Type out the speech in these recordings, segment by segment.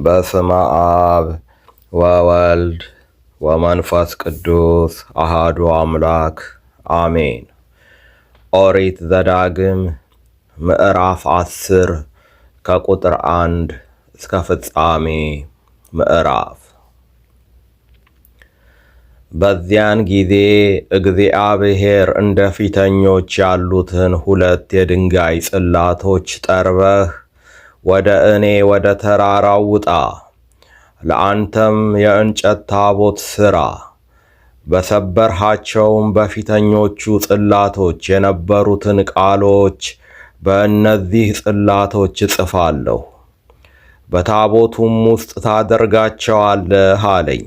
በስመ አብ ወወልድ ወመንፈስ ቅዱስ አሃዱ አምላክ አሜን። ኦሪት ዘዳግም ምዕራፍ 10 ከቁጥር 1 እስከ ፍጻሜ ምዕራፍ። በዚያን ጊዜ እግዚአብሔር እንደ ፊተኞች ያሉትን 2 የድንጋይ ጽላቶች ጠርበህ ወደ እኔ ወደ ተራራው ውጣ፣ ለአንተም የእንጨት ታቦት ሥራ። በሰበርሃቸውም በፊተኞቹ ጽላቶች የነበሩትን ቃሎች በእነዚህ ጽላቶች እጽፋለሁ፣ በታቦቱም ውስጥ ታደርጋቸዋለህ አለኝ።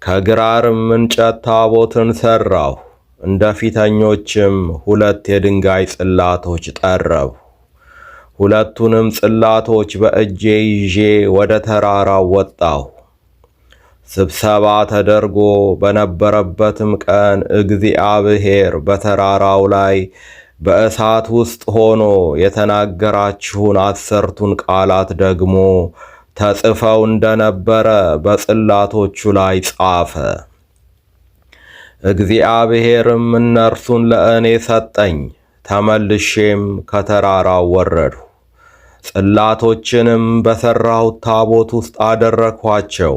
ከግራርም እንጨት ታቦትን ሠራሁ፣ እንደ ፊተኞችም 2 የድንጋይ ጽላቶች ጠረብሁ። 2ቱንም ጽላቶች በእጄ ይዤ ወደ ተራራው ወጣሁ። ስብሰባ ተደርጎ በነበረበትም ቀን እግዚአብሔር በተራራው ላይ በእሳት ውስጥ ሆኖ የተናገራችሁን 10ቱን ቃላት ደግሞ ተጽፈው እንደነበረ በጽላቶቹ ላይ ጻፈ። እግዚአብሔርም እነርሱን ለእኔ ሰጠኝ። ተመልሼም ከተራራው ወረድሁ። ጽላቶችንም በሠራሁት ታቦት ውስጥ አደረግኋቸው።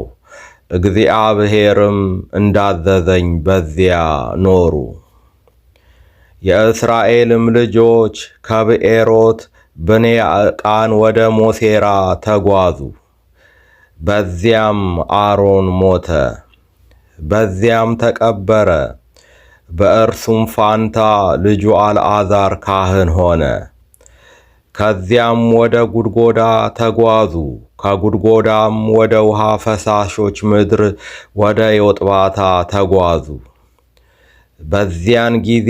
እግዚአብሔርም እንዳዘዘኝ በዚያ ኖሩ። የእስራኤልም ልጆች ከብኤሮት ብኔያዕቃን ወደ ሞሴራ ተጓዙ። በዚያም አሮን ሞተ፣ በዚያም ተቀበረ። በእርሱም ፋንታ ልጁ አልዓዛር ካህን ሆነ። ከዚያም ወደ ጉድጎዳ ተጓዙ። ከጉድጎዳም ወደ ውሃ ፈሳሾች ምድር ወደ ዮጥባታ ተጓዙ። በዚያን ጊዜ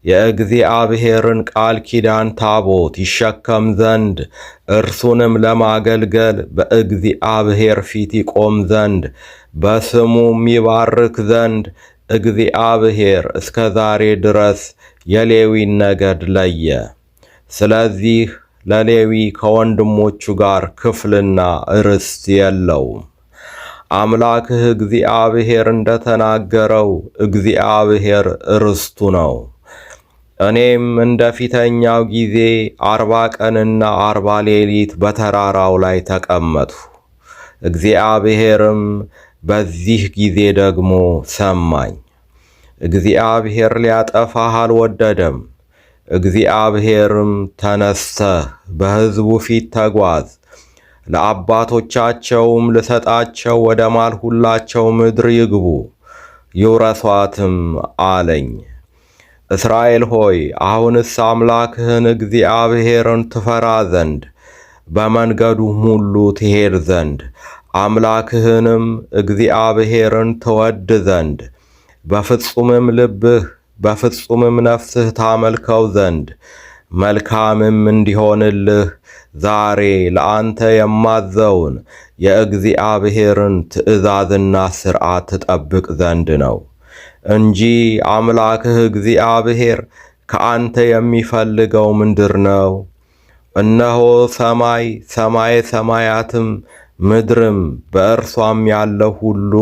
የእግዚአብሔርን ቃል ኪዳን ታቦት ይሸከም ዘንድ እርሱንም ለማገልገል በእግዚአብሔር ፊት ይቆም ዘንድ በስሙም ይባርክ ዘንድ እግዚአብሔር እስከ ዛሬ ድረስ የሌዊን ነገድ ለየ። ስለዚህ ለሌዊ ከወንድሞቹ ጋር ክፍልና ርስት የለውም። አምላክህ እግዚአብሔር እንደተናገረው እግዚአብሔር ርስቱ ነው። እኔም እንደ ፊተኛው ጊዜ 40 ቀንና 40 ሌሊት በተራራው ላይ ተቀመጥሁ። እግዚአብሔርም በዚህ ጊዜ ደግሞ ሰማኝ። እግዚአብሔር ሊያጠፋህ አልወደደም። እግዚአብሔርም ተነስተህ በሕዝቡ ፊት ተጓዝ፣ ለአባቶቻቸውም ልሰጣቸው ወደ ማልሁላቸው ምድር ይግቡ ይውረሷትም አለኝ። እስራኤል ሆይ አሁንስ አምላክህን እግዚአብሔርን ትፈራ ዘንድ በመንገዱም ሁሉ ትሄድ ዘንድ አምላክህንም እግዚአብሔርን ትወድ ዘንድ በፍጹምም ልብህ በፍጹምም ነፍስህ ታመልከው ዘንድ መልካምም እንዲሆንልህ ዛሬ ለአንተ የማዘውን የእግዚአብሔርን ትእዛዝና ሥርዓት ትጠብቅ ዘንድ ነው እንጂ አምላክህ እግዚአብሔር ከአንተ የሚፈልገው ምንድር ነው? እነሆ ሰማይ ሰማየ ሰማያትም ምድርም በእርሷም ያለው ሁሉ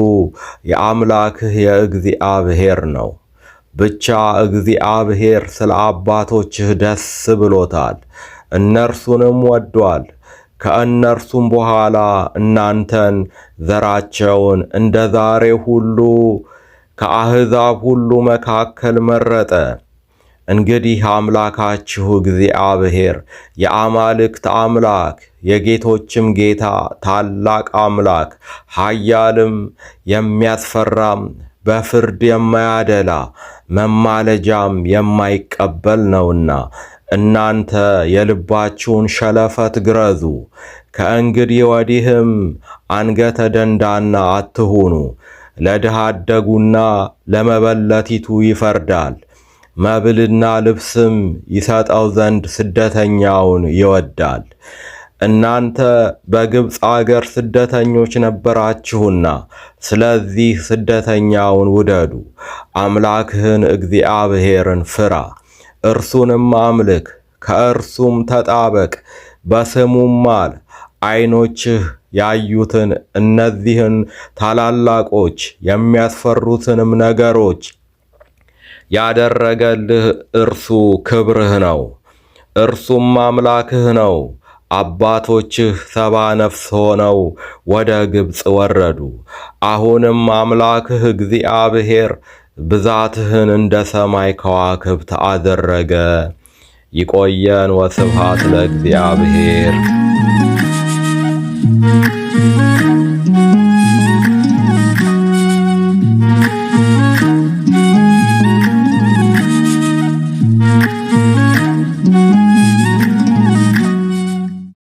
የአምላክህ የእግዚአብሔር ነው። ብቻ እግዚአብሔር ስለ አባቶችህ ደስ ብሎታል፣ እነርሱንም ወዷል። ከእነርሱም በኋላ እናንተን ዘራቸውን እንደ ዛሬ ሁሉ ከአሕዛብ ሁሉ መካከል መረጠ። እንግዲህ አምላካችሁ እግዚአብሔር የአማልክት አምላክ የጌቶችም ጌታ ታላቅ አምላክ ኃያልም የሚያስፈራም በፍርድ የማያደላ መማለጃም የማይቀበል ነውና እናንተ የልባችሁን ሸለፈት ግረዙ። ከእንግዲህ ወዲህም አንገተ ደንዳና አትሁኑ። ለድሃ አደጉና ለመበለቲቱ ይፈርዳል። መብልና ልብስም ይሰጠው ዘንድ ስደተኛውን ይወዳል። እናንተ በግብፅ አገር ስደተኞች ነበራችሁና ስለዚህ ስደተኛውን ውደዱ። አምላክህን እግዚአብሔርን ፍራ፣ እርሱንም አምልክ፣ ከእርሱም ተጣበቅ፣ በስሙም ማል። ዓይኖችህ ያዩትን እነዚህን ታላላቆች የሚያስፈሩትንም ነገሮች ያደረገልህ እርሱ ክብርህ ነው፣ እርሱም አምላክህ ነው። አባቶችህ 70 ነፍስ ሆነው ወደ ግብፅ ወረዱ። አሁንም አምላክህ እግዚአብሔር ብዛትህን እንደ ሰማይ ከዋክብት አደረገ። ይቆየን። ወስብሐት ለእግዚአብሔር።